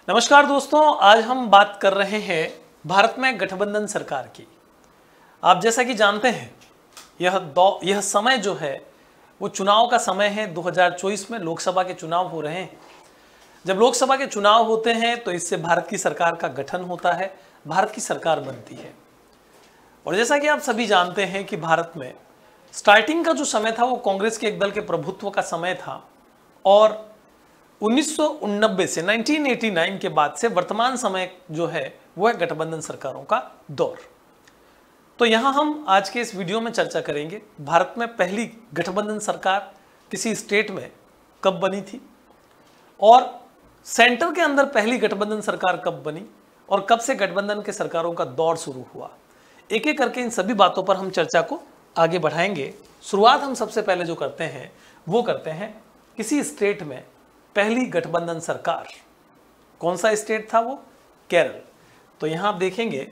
नमस्कार दोस्तों, आज हम बात कर रहे हैं भारत में गठबंधन सरकार की। आप जैसा कि जानते हैं यह समय जो है वो चुनाव का समय है। 2024 में लोकसभा के चुनाव हो रहे हैं। जब लोकसभा के चुनाव होते हैं तो इससे भारत की सरकार का गठन होता है, भारत की सरकार बनती है। और जैसा कि आप सभी जानते हैं कि भारत में स्टार्टिंग का जो समय था वो कांग्रेस के एक दल के प्रभुत्व का समय था और 1989 से 1989 के बाद से वर्तमान समय जो है वो है गठबंधन सरकारों का दौर। तो यहां हम आज के इस वीडियो में चर्चा करेंगे भारत में पहली गठबंधन सरकार किसी स्टेट में कब बनी थी और सेंटर के अंदर पहली गठबंधन सरकार कब बनी और कब से गठबंधन के सरकारों का दौर शुरू हुआ। एक एक करके इन सभी बातों पर हम चर्चा को आगे बढ़ाएंगे। शुरुआत हम सबसे पहले जो करते हैं वो करते हैं किसी स्टेट में पहली गठबंधन सरकार। कौन सा स्टेट था वो? केरल। तो यहां आप देखेंगे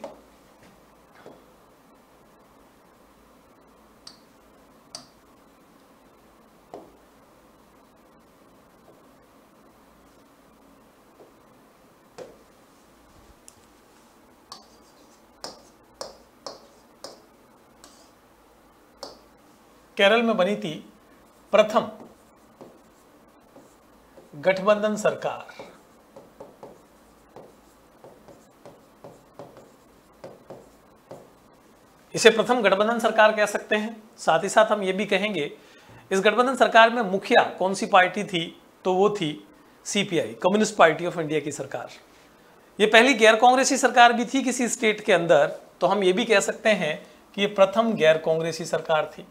केरल में बनी थी प्रथम गठबंधन सरकार। इसे प्रथम गठबंधन सरकार कह सकते हैं। साथ ही साथ हम ये भी कहेंगे इस गठबंधन सरकार में मुखिया कौन सी पार्टी थी, तो वो थी CPI, communist party of India की सरकार। ये पहली गैर कांग्रेसी सरकार भी थी किसी स्टेट के अंदर, तो हम ये भी कह सकते हैं कि ये प्रथम गैर कांग्रेसी सरकार थी,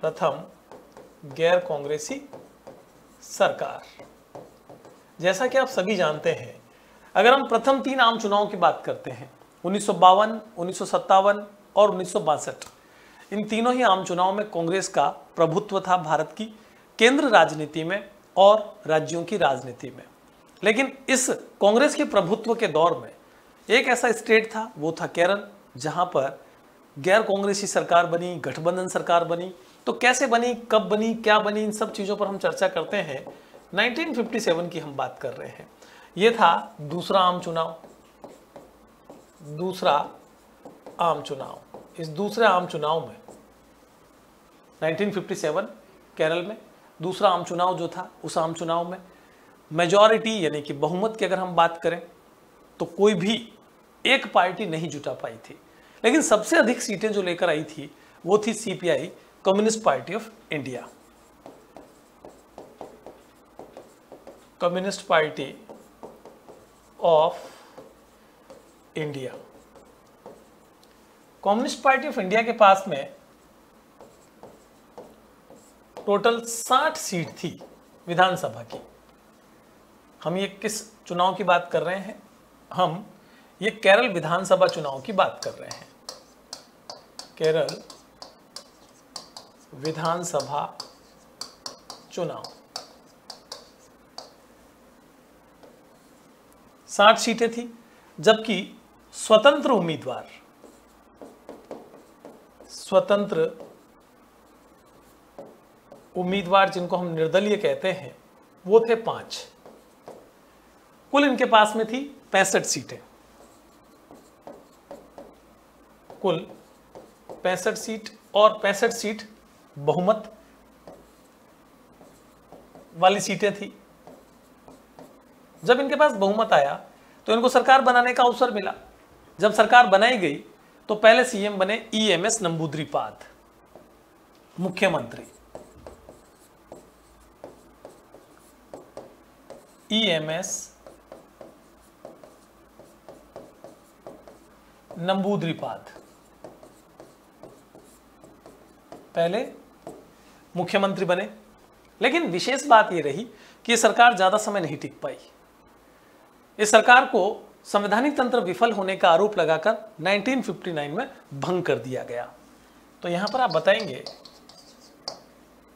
प्रथम गैर कांग्रेसी सरकार। जैसा कि आप सभी जानते हैं, अगर हम प्रथम 3 आम चुनाव की बात करते हैं 1952, 1957 और 1962, इन तीनों ही आम चुनाव में कांग्रेस का प्रभुत्व था भारत की केंद्र राजनीति में और राज्यों की राजनीति में। लेकिन इस कांग्रेस के प्रभुत्व के दौर में एक ऐसा स्टेट था, वो था केरल, जहां पर गैर कांग्रेसी सरकार बनी, गठबंधन सरकार बनी। तो कैसे बनी, कब बनी, क्या बनी, इन सब चीजों पर हम चर्चा करते हैं। 1957 की हम बात कर रहे हैं। यह था दूसरा आम चुनाव। दूसरा आम चुनाव, इस दूसरे आम चुनाव में 1957 केरल में दूसरा आम चुनाव जो था, उस आम चुनाव में मेजॉरिटी यानी कि बहुमत की अगर हम बात करें तो कोई भी एक पार्टी नहीं जुटा पाई थी। लेकिन सबसे अधिक सीटें जो लेकर आई थी वो थी CPI, communist party of India. Communist party of India. Communist party of India के पास में टोटल 60 सीट थी विधानसभा की। हम ये किस चुनाव की बात कर रहे हैं? हम ये केरल विधानसभा चुनाव की बात कर रहे हैं। केरल विधानसभा चुनाव। 60 सीटें थी, जबकि स्वतंत्र उम्मीदवार जिनको हम निर्दलीय कहते हैं वो थे 5। कुल इनके पास में थी 65 सीटें। कुल 65 सीट और 65 सीट बहुमत वाली सीटें थी। जब इनके पास बहुमत आया तो इनको सरकार बनाने का अवसर मिला। जब सरकार बनाई गई तो पहले सीएम बने ईएमएस नंबूद्रिपाद, मुख्यमंत्री। ईएमएस नंबूद्रिपाद पहले मुख्यमंत्री बने। लेकिन विशेष बात यह रही कि यह सरकार ज्यादा समय नहीं टिक पाई। इस सरकार को संवैधानिक तंत्र विफल होने का आरोप लगाकर 1959 में भंग कर दिया गया। तो यहां पर आप बताएंगे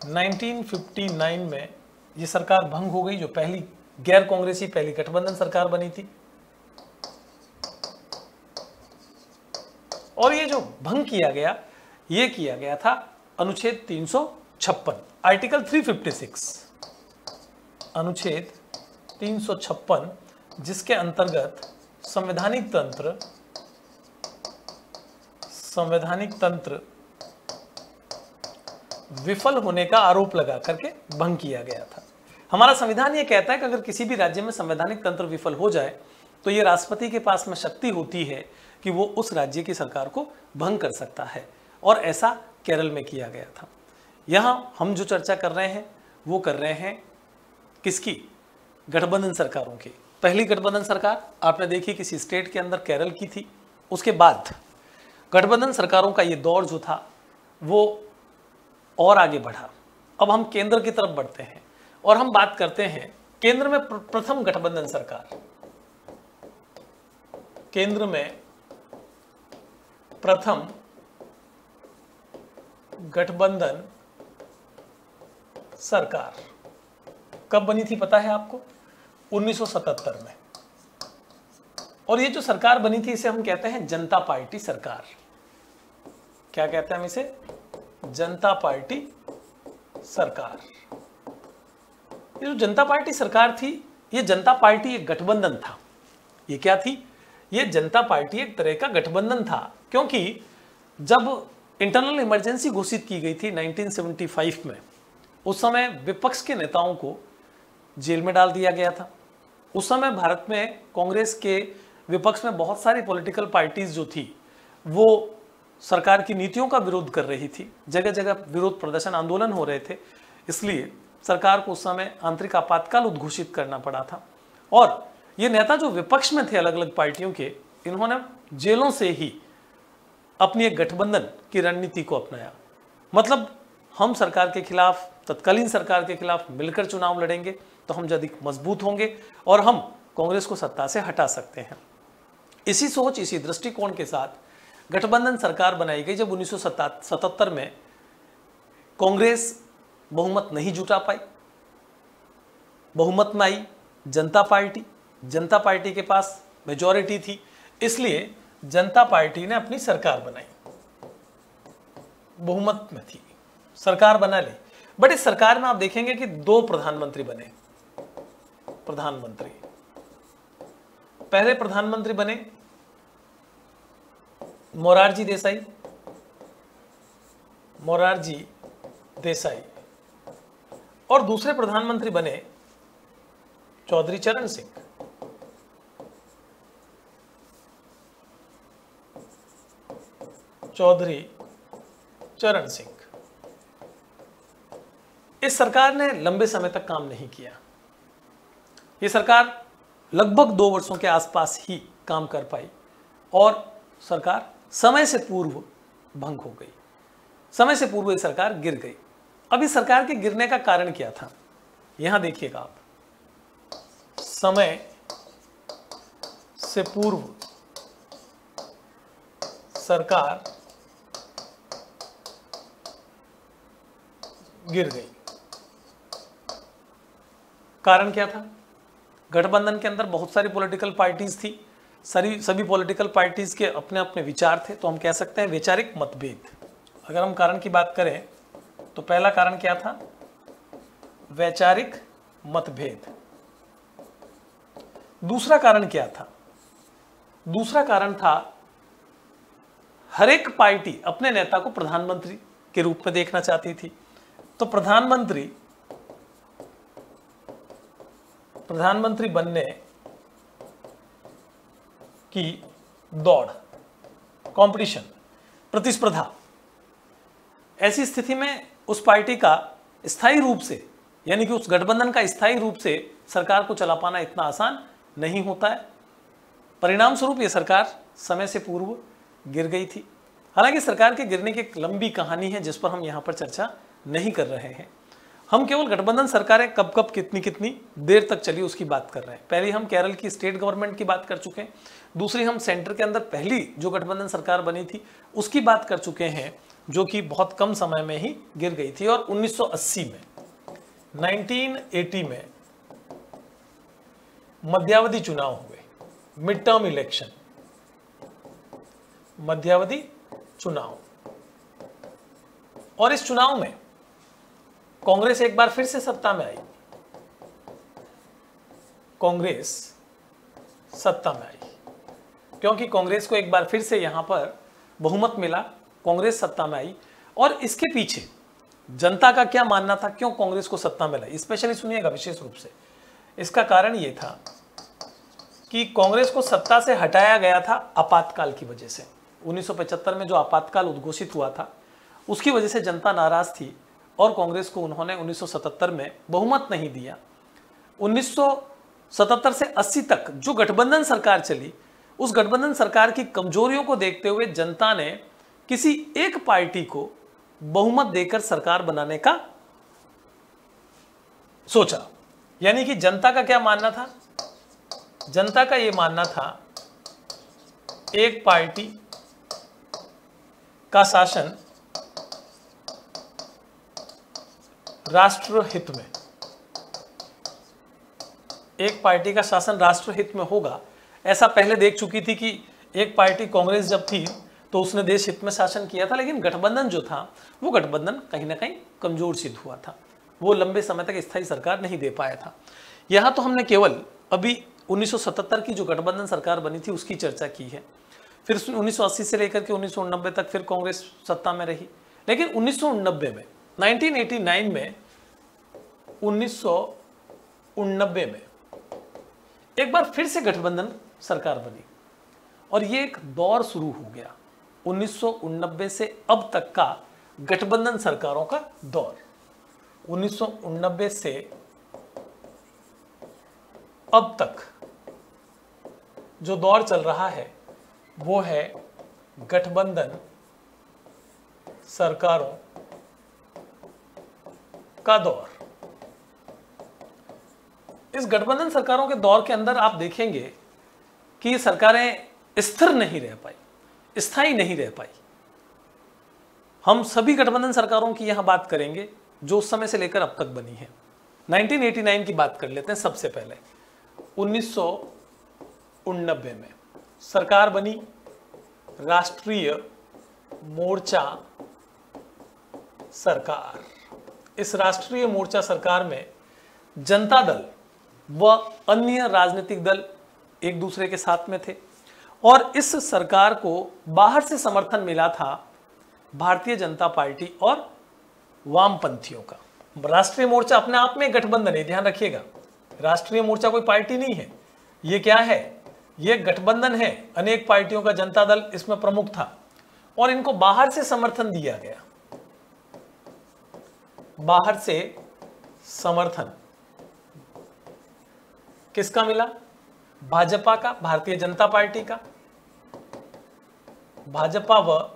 1959 में यह सरकार भंग हो गई, जो पहली गैर कांग्रेसी पहली गठबंधन सरकार बनी थी। और ये जो भंग किया गया, ये किया गया था अनुच्छेद 356, आर्टिकल 356, अनुच्छेद 356 जिसके अंतर्गत संवैधानिक तंत्र विफल होने का आरोप लगा करके भंग किया गया था। हमारा संविधान ये कहता है कि अगर किसी भी राज्य में संवैधानिक तंत्र विफल हो जाए तो ये राष्ट्रपति के पास में शक्ति होती है कि वो उस राज्य की सरकार को भंग कर सकता है, और ऐसा केरल में किया गया था। यहाँ हम जो चर्चा कर रहे हैं वो कर रहे हैं किसकी? गठबंधन सरकारों की। पहली गठबंधन सरकार आपने देखी किसी स्टेट के अंदर केरल की थी। उसके बाद गठबंधन सरकारों का ये दौर जो था वो और आगे बढ़ा। अब हम केंद्र की तरफ बढ़ते हैं और हम बात करते हैं केंद्र में प्रथम गठबंधन सरकार। केंद्र में प्रथम गठबंधन सरकार कब बनी थी पता है आपको? 1977 में। और ये जो सरकार बनी थी इसे हम कहते हैं जनता पार्टी सरकार। क्या कहते हैं हम इसे? जनता पार्टी सरकार। ये जो जनता पार्टी सरकार थी, ये जनता पार्टी एक गठबंधन था। ये क्या थी? ये जनता पार्टी एक तरह का गठबंधन था, क्योंकि जब इंटरनल इमरजेंसी घोषित की गई थी 1975 में, उस समय विपक्ष के नेताओं को जेल में डाल दिया गया था। उस समय भारत में कांग्रेस के विपक्ष में बहुत सारी पॉलिटिकल पार्टीज जो थी वो सरकार की नीतियों का विरोध कर रही थी। जगह जगह विरोध प्रदर्शन आंदोलन हो रहे थे, इसलिए सरकार को उस समय आंतरिक आपातकाल उद्घोषित करना पड़ा था। और ये नेता जो विपक्ष में थे अलग अलग पार्टियों के, इन्होंने जेलों से ही अपनी एक गठबंधन की रणनीति को अपनाया। मतलब हम सरकार के खिलाफ, तत्कालीन सरकार के खिलाफ मिलकर चुनाव लड़ेंगे तो हम अधिक मजबूत होंगे और हम कांग्रेस को सत्ता से हटा सकते हैं। इसी सोच, इसी दृष्टिकोण के साथ गठबंधन सरकार बनाई गई। जब 1977 में कांग्रेस बहुमत नहीं जुटा पाई, बहुमत में आई जनता पार्टी। जनता पार्टी के पास मेजॉरिटी थी, इसलिए जनता पार्टी ने अपनी सरकार बनाई, बहुमत में थी, सरकार बना ली। बट इस सरकार में आप देखेंगे कि दो प्रधानमंत्री बने। प्रधानमंत्री, पहले प्रधानमंत्री बने मोरारजी देसाई और दूसरे प्रधानमंत्री बने चौधरी चरण सिंह। इस सरकार ने लंबे समय तक काम नहीं किया। यह सरकार लगभग 2 वर्षों के आसपास ही काम कर पाई और सरकार समय से पूर्व भंग हो गई। समय से पूर्व यह सरकार गिर गई। अब इस सरकार के गिरने का कारण क्या था? यहां देखिएगा आप, समय से पूर्व सरकार गिर गई। कारण क्या था? गठबंधन के अंदर बहुत सारी पॉलिटिकल पार्टीज थी। सभी पॉलिटिकल पार्टीज के अपने अपने विचार थे, तो हम कह सकते हैं वैचारिक मतभेद। अगर हम कारण की बात करें तो पहला कारण क्या था? वैचारिक मतभेद। दूसरा कारण क्या था? दूसरा कारण था हर एक पार्टी अपने नेता को प्रधानमंत्री के रूप में देखना चाहती थी। तो प्रधानमंत्री बनने की दौड़, कंपटीशन, प्रतिस्पर्धा, ऐसी स्थिति में उस पार्टी का स्थायी रूप से, यानी कि उस गठबंधन का स्थायी रूप से सरकार को चला पाना इतना आसान नहीं होता है। परिणाम स्वरूप यह सरकार समय से पूर्व गिर गई थी। हालांकि सरकार के गिरने की एक लंबी कहानी है जिस पर हम यहां पर चर्चा नहीं कर रहे हैं। हम केवल गठबंधन सरकारें कब कब कितनी देर तक चली उसकी बात कर रहे हैं। पहले हम केरल की स्टेट गवर्नमेंट की बात कर चुके हैं, दूसरी हम सेंटर के अंदर पहली जो गठबंधन सरकार बनी थी उसकी बात कर चुके हैं, जो कि बहुत कम समय में ही गिर गई थी। और 1980 में, 1980 में मध्यावधि चुनाव हुए, मिड टर्म इलेक्शन, मध्यावधि चुनाव। और इस चुनाव में कांग्रेस एक बार फिर से सत्ता में आई। कांग्रेस सत्ता में आई, क्योंकि कांग्रेस को एक बार फिर से यहां पर बहुमत मिला, कांग्रेस सत्ता में आई। और इसके पीछे जनता का क्या मानना था, क्यों कांग्रेस को सत्ता में लाई, स्पेशली सुनिएगा विशेष रूप से। इसका कारण यह था कि कांग्रेस को सत्ता से हटाया गया था आपातकाल की वजह से। 1975 में जो आपातकाल उद्घोषित हुआ था उसकी वजह से जनता नाराज थी और कांग्रेस को उन्होंने 1977 में बहुमत नहीं दिया। 1977 से 80 तक जो गठबंधन सरकार चली, उस गठबंधन सरकार की कमजोरियों को देखते हुए जनता ने किसी एक पार्टी को बहुमत देकर सरकार बनाने का सोचा। यानी कि जनता का क्या मानना था, जनता का यह मानना था एक पार्टी का शासन राष्ट्रहित में, एक पार्टी का शासन राष्ट्रहित में होगा। ऐसा पहले देख चुकी थी कि एक पार्टी कांग्रेस जब थी तो उसने देश हित में शासन किया था, लेकिन गठबंधन जो था वो गठबंधन कहीं ना कहीं कमजोर सिद्ध हुआ था, वो लंबे समय तक स्थायी सरकार नहीं दे पाया था। यहां तो हमने केवल अभी 1977 की जो गठबंधन सरकार बनी थी उसकी चर्चा की है। फिर 1980 से लेकर के 1989 तक फिर कांग्रेस सत्ता में रही, लेकिन 1989 में 1989 में 1989 में एक बार फिर से गठबंधन सरकार बनी और ये एक दौर शुरू हो गया। 1989 से अब तक का गठबंधन सरकारों का दौर, 1989 से अब तक जो दौर चल रहा है वो है गठबंधन सरकारों का दौर। इस गठबंधन सरकारों के दौर के अंदर आप देखेंगे कि ये सरकारें स्थिर नहीं रह पाई, स्थायी नहीं रह पाई। हम सभी गठबंधन सरकारों की यहां बात करेंगे जो उस समय से लेकर अब तक बनी है। 1989 की बात कर लेते हैं। सबसे पहले 1989 में सरकार बनी राष्ट्रीय मोर्चा सरकार। इस राष्ट्रीय मोर्चा सरकार में जनता दल व अन्य राजनीतिक दल एक दूसरे के साथ में थे और इस सरकार को बाहर से समर्थन मिला था भारतीय जनता पार्टी और वामपंथियों का। राष्ट्रीय मोर्चा अपने आप में गठबंधन है, ध्यान रखिएगा। राष्ट्रीय मोर्चा कोई पार्टी नहीं है, ये क्या है, ये गठबंधन है अनेक पार्टियों का। जनता दल इसमें प्रमुख था और इनको बाहर से समर्थन दिया गया। बाहर से समर्थन किसका मिला, भाजपा का, भारतीय जनता पार्टी का, भाजपा व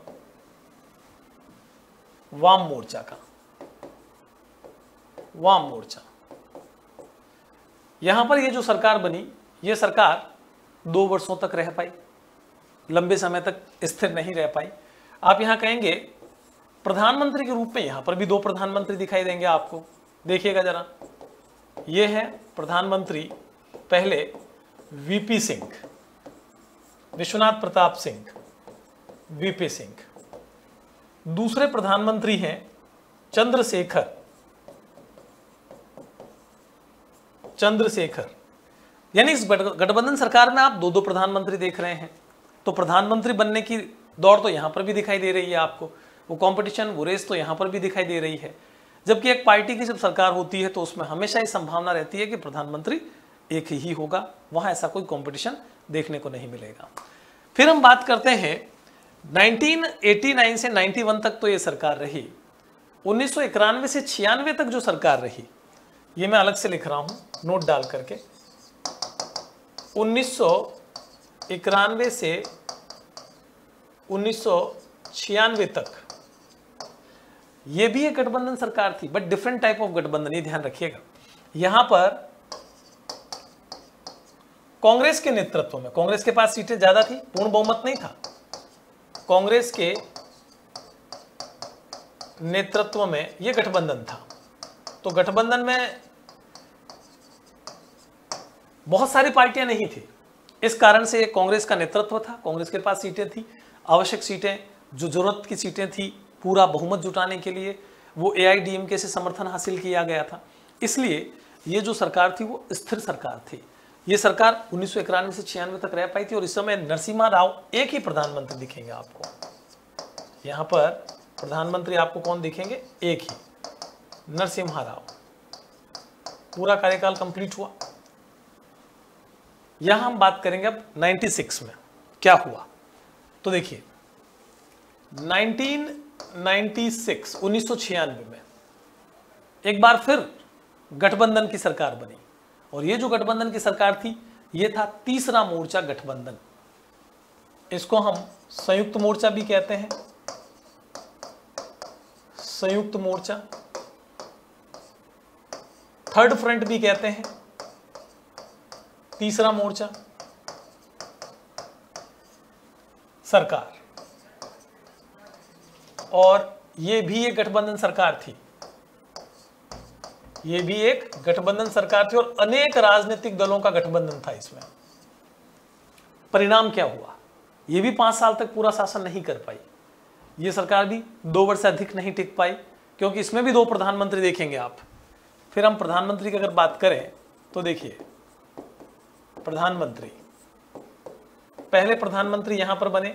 वाम मोर्चा का। वाम मोर्चा, यहां पर ये जो सरकार बनी, ये सरकार 2 वर्षों तक रह पाई, लंबे समय तक स्थिर नहीं रह पाई। आप यहां कहेंगे प्रधानमंत्री के रूप में यहां पर भी 2 प्रधानमंत्री दिखाई देंगे आपको। देखिएगा जरा, ये है प्रधानमंत्री पहले वीपी सिंह, विश्वनाथ प्रताप सिंह, वीपी सिंह। दूसरे प्रधानमंत्री हैं चंद्रशेखर, चंद्रशेखर। यानी इस गठबंधन सरकार में आप 2 प्रधानमंत्री देख रहे हैं। तो प्रधानमंत्री बनने की दौड़ तो यहां पर भी दिखाई दे रही है आपको, वो कंपटीशन, वो रेस तो यहां पर भी दिखाई दे रही है। जबकि एक पार्टी की जब सरकार होती है तो उसमें हमेशा ही संभावना रहती है कि प्रधानमंत्री एक ही होगा, वहां ऐसा कोई कंपटीशन देखने को नहीं मिलेगा। फिर हम बात करते हैं 1989 से 91 तक तो ये सरकार रही। 1991 से 96 तक जो सरकार रही, ये मैं अलग से लिख रहा हूं नोट डाल करके। 1991 से 1996 तक ये भी एक गठबंधन सरकार थी, बट डिफरेंट टाइप ऑफ गठबंधन, ये ध्यान रखिएगा। यहां पर कांग्रेस के नेतृत्व में, कांग्रेस के पास सीटें ज्यादा थी, पूर्ण बहुमत नहीं था, कांग्रेस के नेतृत्व में यह गठबंधन था। तो गठबंधन में बहुत सारी पार्टियां नहीं थी, इस कारण से कांग्रेस का नेतृत्व था, कांग्रेस के पास सीटें थी, आवश्यक सीटें, जो जरूरत की सीटें थी पूरा बहुमत जुटाने के लिए, वो एआईडीएमके से समर्थन हासिल किया गया था। इसलिए ये जो सरकार थी वो स्थिर सरकार थी। ये सरकार 1991 से 96 तक रह पाई थी और इस समय नरसिम्हा राव एक ही प्रधानमंत्री दिखेंगे आपको। यहां पर प्रधानमंत्री आपको कौन दिखेंगे? एक ही, नरसिम्हा राव। पूरा कार्यकाल कंप्लीट हुआ। यहां हम बात करेंगे अब 96 में क्या हुआ। तो देखिए 1996 में एक बार फिर गठबंधन की सरकार बनी और ये जो गठबंधन की सरकार थी ये था तीसरा मोर्चा गठबंधन। इसको हम संयुक्त मोर्चा भी कहते हैं, संयुक्त मोर्चा, थर्ड फ्रंट भी कहते हैं, तीसरा मोर्चा सरकार। और ये भी एक गठबंधन सरकार थी, ये भी एक गठबंधन सरकार थी और अनेक राजनीतिक दलों का गठबंधन था इसमें। परिणाम क्या हुआ? ये भी 5 साल तक पूरा शासन नहीं कर पाई, ये सरकार भी 2 वर्ष से अधिक नहीं टिक पाई, क्योंकि इसमें भी 2 प्रधानमंत्री देखेंगे आप। फिर हम प्रधानमंत्री की अगर बात करें तो देखिए प्रधानमंत्री, पहले प्रधानमंत्री यहां पर बने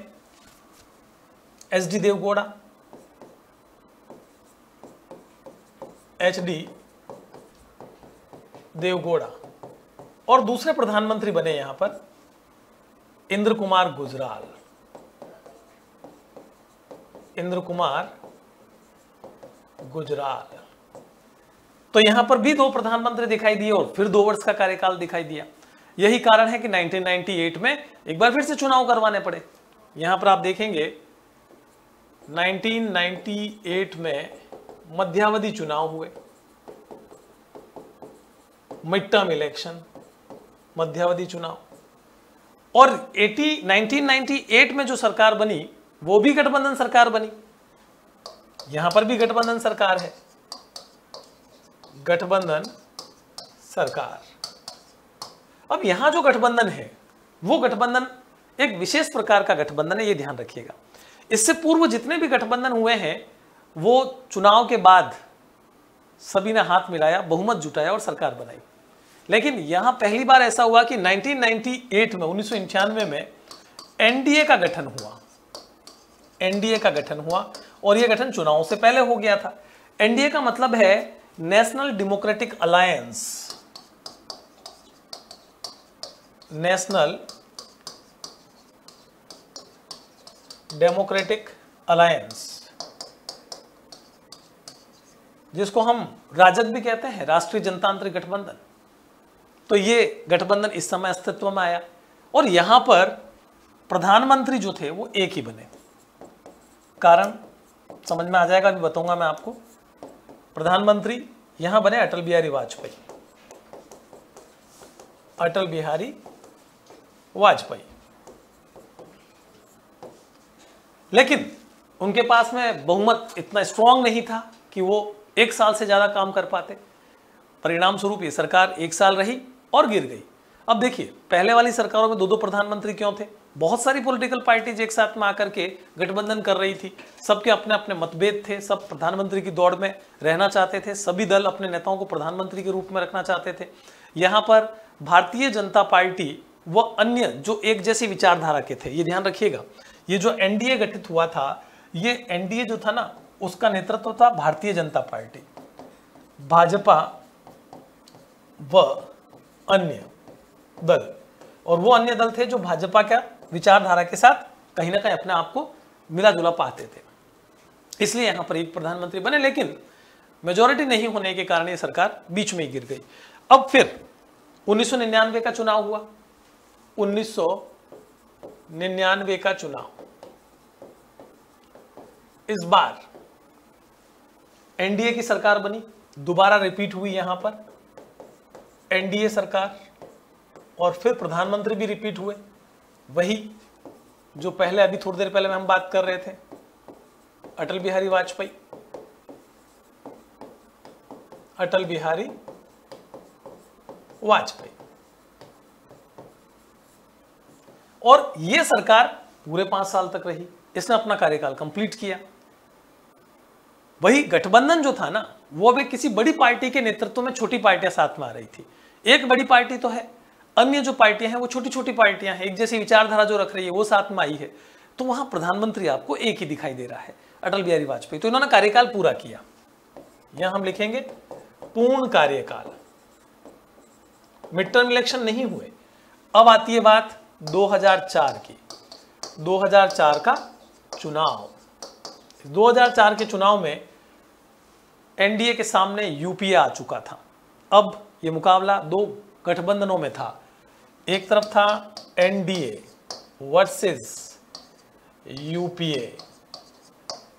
एच.डी. देवगौड़ा, एच.डी. देवगौड़ा, और दूसरे प्रधानमंत्री बने यहां पर इंद्र कुमार गुजराल, इंद्र कुमार गुजराल। तो यहां पर भी 2 प्रधानमंत्री दिखाई दिए और फिर 2 वर्ष का कार्यकाल दिखाई दिया। यही कारण है कि 1998 में एक बार फिर से चुनाव करवाने पड़े। यहां पर आप देखेंगे 1998 में मध्यावधि चुनाव हुए, मिड टर्म इलेक्शन, मध्यावधि चुनाव। और 1998 में जो सरकार बनी वो भी गठबंधन सरकार बनी। यहां पर भी गठबंधन सरकार है, गठबंधन सरकार। अब यहां जो गठबंधन है वो गठबंधन एक विशेष प्रकार का गठबंधन है, ये ध्यान रखिएगा। इससे पूर्व जितने भी गठबंधन हुए हैं वो चुनाव के बाद सभी ने हाथ मिलाया, बहुमत जुटाया और सरकार बनाई। लेकिन यहां पहली बार ऐसा हुआ कि 1998 में 1991 में एनडीए का गठन हुआ, एनडीए का गठन हुआ और यह गठन चुनाव से पहले हो गया था। एनडीए का मतलब है national democratic alliance, national democratic alliance, जिसको हम राजग भी कहते हैं, राष्ट्रीय जनतांत्रिक गठबंधन। तो ये गठबंधन इस समय अस्तित्व में आया और यहां पर प्रधानमंत्री जो थे वो एक ही बने। कारण समझ में आ जाएगा, अभी बताऊंगा मैं आपको। प्रधानमंत्री यहां बने अटल बिहारी वाजपेयी, अटल बिहारी वाजपेयी। लेकिन उनके पास में बहुमत इतना स्ट्रांग नहीं था कि वो 1 साल से ज्यादा काम कर पाते। परिणाम स्वरूप ये सरकार 1 साल रही और गिर गई। अब देखिए पहले वाली सरकारों में 2-2 प्रधानमंत्री क्यों थे? बहुत सारी पॉलिटिकल पार्टीज एक साथ में आकर के गठबंधन कर रही थी, सबके अपने अपने मतभेद थे, सब प्रधानमंत्री की दौड़ में रहना चाहते थे, सभी दल अपने नेताओं को प्रधानमंत्री के रूप में रखना चाहते थे। यहाँ पर भारतीय जनता पार्टी व अन्य जो एक जैसी विचारधारा के थे, ये ध्यान रखिएगा। ये जो एनडीए गठित हुआ था, ये एनडीए जो था ना, उसका नेतृत्व था भारतीय जनता पार्टी, भाजपा व अन्य दल। और वो अन्य दल थे जो भाजपा का विचारधारा के साथ कहीं ना कहीं अपने आप को मिला जुला पाते थे, इसलिए यहां पर एक प्रधानमंत्री बने। लेकिन मेजॉरिटी नहीं होने के कारण ये सरकार बीच में ही गिर गई। अब फिर 1999 का चुनाव हुआ, 1999 का चुनाव। इस बार एनडीए की सरकार बनी, दोबारा रिपीट हुई यहां पर एनडीए सरकार, और फिर प्रधानमंत्री भी रिपीट हुए, वही जो पहले अभी थोड़ी देर पहले हम बात कर रहे थे, अटल बिहारी वाजपेयी, अटल बिहारी वाजपेयी। और यह सरकार पूरे 5 साल तक रही, इसने अपना कार्यकाल कंप्लीट किया। वही गठबंधन जो था ना, वो अब किसी बड़ी पार्टी के नेतृत्व में छोटी पार्टियां साथ में आ रही थी। एक बड़ी पार्टी तो है, अन्य जो पार्टियां हैं वो छोटी छोटी पार्टियां हैं, एक जैसी विचारधारा जो रख रही है वो साथ में आई है, तो वहां प्रधानमंत्री आपको एक ही दिखाई दे रहा है, अटल बिहारी वाजपेयी। तो इन्होंने कार्यकाल पूरा किया, यहां हम लिखेंगे पूर्ण कार्यकाल, मिड टर्म इलेक्शन नहीं हुए। अब आती है बात 2004 की, 2004 का चुनाव। 2004 के चुनाव में एनडीए के सामने यूपीए आ चुका था। अब यह मुकाबला दो गठबंधनों में था, एक तरफ था एनडीए वर्सेस यूपीए।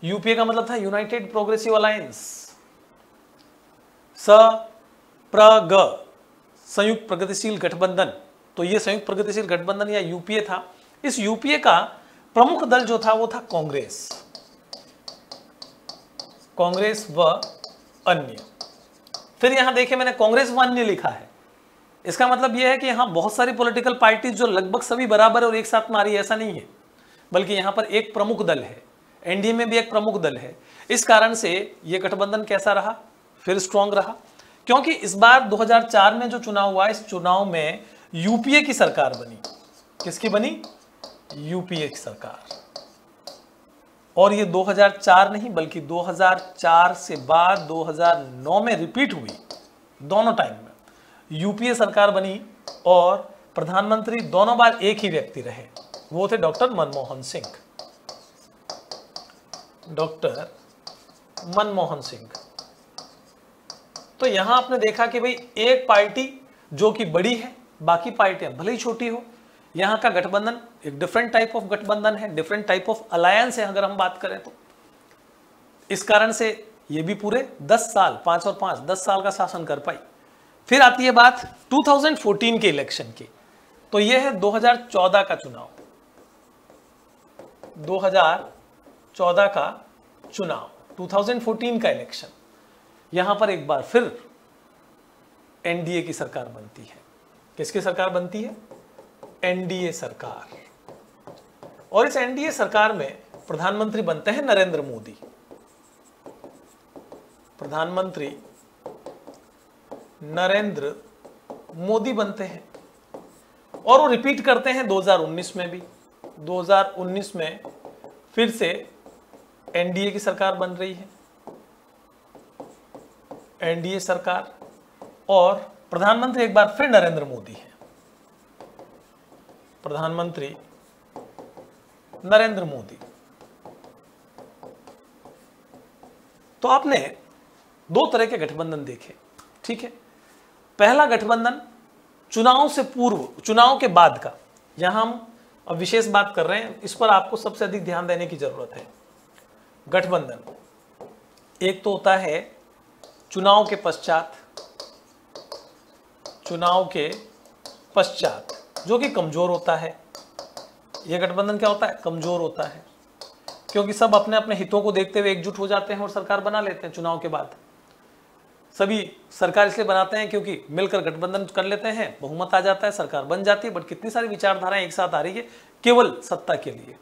यूपीए का मतलब था यूनाइटेड प्रोग्रेसिव अलायंस, SPRG, संयुक्त प्रगतिशील गठबंधन। तो यह संयुक्त प्रगतिशील गठबंधन या यूपीए था। इस यूपीए का प्रमुख दल जो था वो था कांग्रेस, कांग्रेस व अन्य। फिर यहां देखें मैंने कांग्रेस व अन्य लिखा है, इसका मतलब यह है कि यहां बहुत सारी पॉलिटिकल पार्टीज जो लगभग सभी बराबर है और एक साथ में आ रही है, ऐसा नहीं है, बल्कि यहां पर एक प्रमुख दल है, एनडीए में भी एक प्रमुख दल है। इस कारण से यह गठबंधन कैसा रहा, फिर स्ट्रांग रहा, क्योंकि इस बार 2004 में जो चुनाव हुआ, इस चुनाव में यूपीए की सरकार बनी। किसकी बनी? यूपीए की सरकार। और ये 2004 नहीं बल्कि 2004 से बाद 2009 में रिपीट हुई, दोनों टाइम में यूपीए सरकार बनी और प्रधानमंत्री दोनों बार एक ही व्यक्ति रहे, वो थे डॉक्टर मनमोहन सिंह। डॉक्टर मनमोहन सिंह। तो यहां आपने देखा कि भाई एक पार्टी जो कि बड़ी है, बाकी पार्टियां भले ही छोटी हो, यहां का गठबंधन एक डिफरेंट टाइप ऑफ गठबंधन है, डिफरेंट टाइप ऑफ अलायंस है अगर हम बात करें तो। इस कारण से ये भी पूरे 10 साल, 5 और 5 10 साल का शासन कर पाई। फिर आती है बात 2014 के इलेक्शन की, तो यह है 2014 का चुनाव। 2014 का चुनाव, 2014 का इलेक्शन। यहां पर एक बार फिर एनडीए की सरकार बनती है। किसकी सरकार बनती है? एनडीए सरकार। और इस एनडीए सरकार में प्रधानमंत्री बनते हैं नरेंद्र मोदी। प्रधानमंत्री नरेंद्र मोदी बनते हैं और वो रिपीट करते हैं 2019 में भी। 2019 में फिर से एनडीए की सरकार बन रही है, एनडीए सरकार, और प्रधानमंत्री एक बार फिर नरेंद्र मोदी है। प्रधानमंत्री नरेंद्र मोदी। तो आपने दो तरह के गठबंधन देखे, ठीक है। पहला गठबंधन चुनाव से पूर्व, चुनाव के बाद का, यहां हम अब विशेष बात कर रहे हैं, इस पर आपको सबसे अधिक ध्यान देने की जरूरत है। गठबंधन एक तो होता है चुनाव के पश्चात, चुनाव के पश्चात, जो कि कमजोर होता है। यह गठबंधन क्या होता है? कमजोर होता है, क्योंकि सब अपने अपने हितों को देखते हुए एकजुट हो जाते हैं और सरकार बना लेते हैं। चुनाव के बाद सभी सरकार इसलिए बनाते हैं क्योंकि मिलकर गठबंधन कर लेते हैं, बहुमत आ जाता है, सरकार बन जाती है। बट कितनी सारी विचारधाराएं एक साथ आ रही है केवल सत्ता के लिए,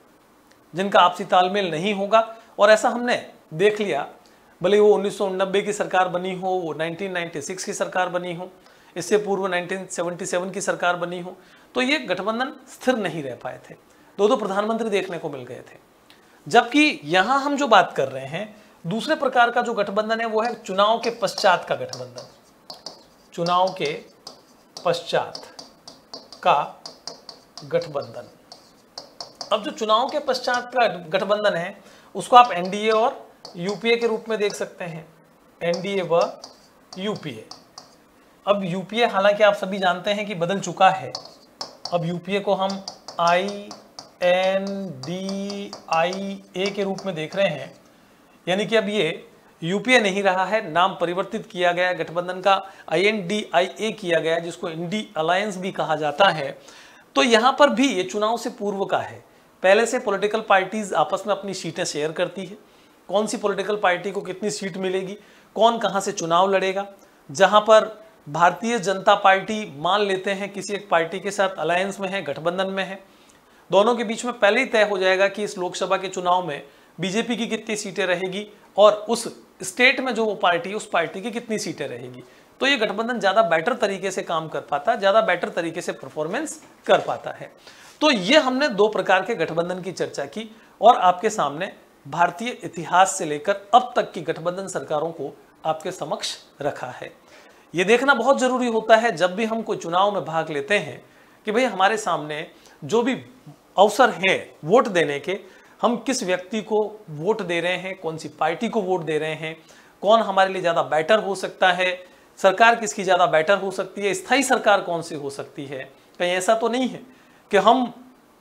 जिनका आपसी तालमेल नहीं होगा। और ऐसा हमने देख लिया, भले वो 1990 की सरकार बनी हो, वो 1996 की सरकार बनी हो, इससे पूर्व 1977 की सरकार बनी हो, तो ये गठबंधन स्थिर नहीं रह पाए थे। दो प्रधानमंत्री देखने को मिल गए थे। जबकि यहां हम जो बात कर रहे हैं, दूसरे प्रकार का जो गठबंधन है वो है चुनाव के पश्चात का गठबंधन। चुनाव के पश्चात का गठबंधन। अब जो चुनाव के पश्चात का गठबंधन है उसको आप एनडीए और यूपीए के रूप में देख सकते हैं, एनडीए व यूपीए। अब यूपीए हालांकि आप सभी जानते हैं कि बदल चुका है। अब यूपीए को हम INDIA के रूप में देख रहे हैं, यानी कि अब ये यूपीए नहीं रहा है, नाम परिवर्तित किया गया, गठबंधन का INDIA किया गया, जिसको इंडी अलायंस भी कहा जाता है। तो यहां पर भी ये चुनाव से पूर्व का है। पहले से पॉलिटिकल पार्टीज आपस में अपनी सीटें शेयर करती है, कौन सी पॉलिटिकल पार्टी को कितनी सीट मिलेगी, कौन कहां से चुनाव लड़ेगा। जहां पर भारतीय जनता पार्टी मान लेते हैं किसी एक पार्टी के साथ अलायंस में है, गठबंधन में है, दोनों के बीच में पहले ही तय हो जाएगा कि इस लोकसभा के चुनाव में बीजेपी की कितनी सीटें रहेगी और उस स्टेट में जो वो पार्टी, उस पार्टी की कितनी सीटें रहेगी। तो तो ये गठबंधन ज़्यादा बेटर तरीके से काम कर पाता, ज़्यादा बेटर तरीके से परफॉर्मेंस कर पाता है। तो ये हमने दो प्रकार के गठबंधन की चर्चा की और आपके सामने भारतीय इतिहास से लेकर अब तक की गठबंधन सरकारों को आपके समक्ष रखा है। ये देखना बहुत जरूरी होता है जब भी हम कोई चुनाव में भाग लेते हैं कि भाई हमारे सामने जो भी अवसर है वोट देने के, हम किस व्यक्ति को वोट दे रहे हैं, कौन सी पार्टी को वोट दे रहे हैं, कौन हमारे लिए ज़्यादा बेटर हो सकता है, सरकार किसकी ज़्यादा बेटर हो सकती है, स्थायी सरकार कौन सी हो सकती है। कहीं ऐसा तो नहीं है कि हम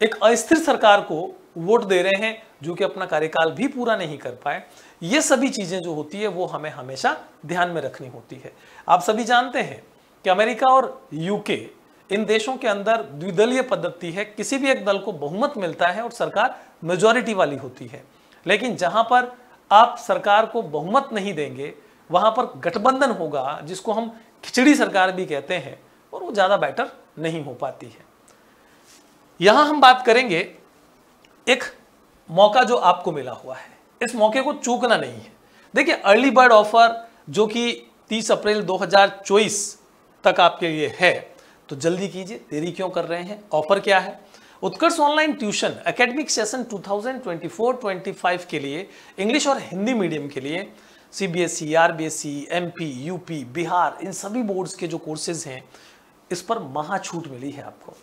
एक अस्थिर सरकार को वोट दे रहे हैं जो कि अपना कार्यकाल भी पूरा नहीं कर पाए। ये सभी चीज़ें जो होती है वो हमें हमेशा ध्यान में रखनी होती है। आप सभी जानते हैं कि अमेरिका और यूके, इन देशों के अंदर द्विदलीय पद्धति है, किसी भी एक दल को बहुमत मिलता है और सरकार मेजॉरिटी वाली होती है। लेकिन जहां पर आप सरकार को बहुमत नहीं देंगे वहां पर गठबंधन होगा, जिसको हम खिचड़ी सरकार भी कहते हैं, और वो ज़्यादा बेटर नहीं हो पाती है। यहां हम बात करेंगे एक मौका जो आपको मिला हुआ है, इस मौके को चूकना नहीं है। देखिए, अर्ली बर्ड ऑफर जो कि 30 अप्रैल 2024 तक आपके लिए है, तो जल्दी कीजिए, देरी क्यों कर रहे हैं। ऑफर क्या है? Utkarsh online tuition academic session 2024-25 के लिए इंग्लिश और हिंदी मीडियम के लिए CBSE, RBSE, MP, UP, Bihar, इन सभी बोर्ड्स के जो कोर्सेज हैं इस पर महा छूट मिली है आपको।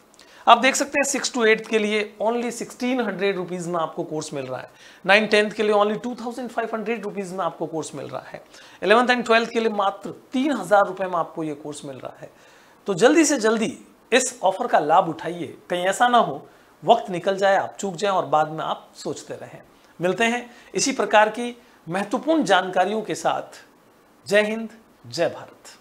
आप देख सकते हैं 6 to 8 के लिए ओनली 1600 रुपीज में आपको कोर्स मिल रहा है। 9-10 के लिए ओनली 2500 रुपीज में आपको कोर्स मिल रहा है। 11th and 12th के लिए मात्र 3000 रुपए में आपको ये कोर्स मिल रहा है। तो जल्दी से जल्दी इस ऑफर का लाभ उठाइए, कहीं ऐसा ना हो वक्त निकल जाए, आप चूक जाएं और बाद में आप सोचते रहें। मिलते हैं इसी प्रकार की महत्वपूर्ण जानकारियों के साथ। जय हिंद, जय भारत।